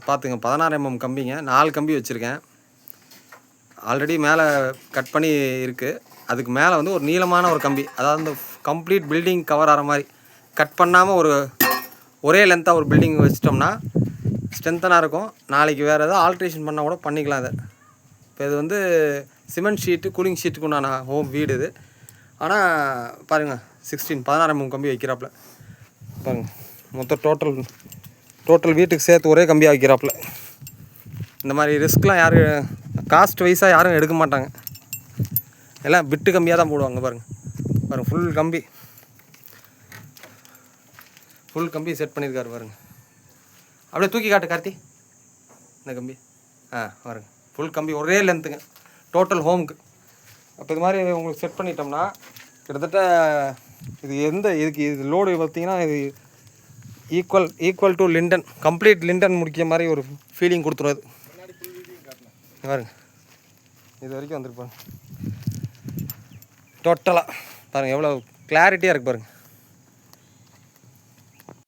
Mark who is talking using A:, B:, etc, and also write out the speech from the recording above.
A: பார்த்துங்க 16 mm கம்பிங்க, 4 கம்பி வச்சுருக்கேன். ஆல்ரெடி மேலே கட் பண்ணி இருக்குது. அதுக்கு மேலே வந்து ஒரு நீளமான ஒரு கம்பி, அதாவது இந்த கம்ப்ளீட் பில்டிங் கவர் ஆகிற மாதிரி கட் பண்ணாமல் ஒரே லென்த்தாக ஒரு பில்டிங் வச்சிட்டோம்னா ஸ்ட்ரென்த்தனாக இருக்கும். நாளைக்கு வேறு எதாவது ஆல்ட்ரேஷன் பண்ணால் கூட பண்ணிக்கலாம் அதை. இப்போ இது வந்து சிமெண்ட் ஷீட்டு கூலிங் ஷீட்டுக்கு உண்டான ஹோம் வீடு இது. ஆனால் பாருங்கள் 16 mm கம்பி வைக்கிறாப்புல பாருங்கள். மொத்தம் டோட்டல் வீட்டுக்கு சேர்த்து ஒரே கம்பியாக வைக்கிறாப்புல. இந்த மாதிரி ரிஸ்க்லாம் யாரும் காஸ்ட் வைஸாக யாரும் எடுக்க மாட்டாங்க. எல்லாம் பிட்டு கம்பியாக தான் போடுவாங்க. பாருங்கள் ஃபுல் கம்பி செட் பண்ணியிருக்காரு பாருங்கள். அப்படியே தூக்கி காட்டு கார்த்தி இந்த கம்பி. பாருங்கள் ஃபுல் கம்பி ஒரே லென்த்துங்க டோட்டல் ஹோமுக்கு. அப்போ இது மாதிரி உங்களுக்கு செட் பண்ணிட்டோம்னா கிட்டத்தட்ட இது லோடு பார்த்திங்கன்னா இது ஈக்குவல் டு லிண்டன், கம்ப்ளீட் லிண்டன் முடிக்கிற மாதிரி ஒரு ஃபீலிங் கொடுத்துருவாது. பாருங்க இது வரைக்கும் வந்துருப்பாங்க டோட்டலாக. பாருங்கள் எவ்வளோ கிளாரிட்டியாக இருக்குது பாருங்கள்.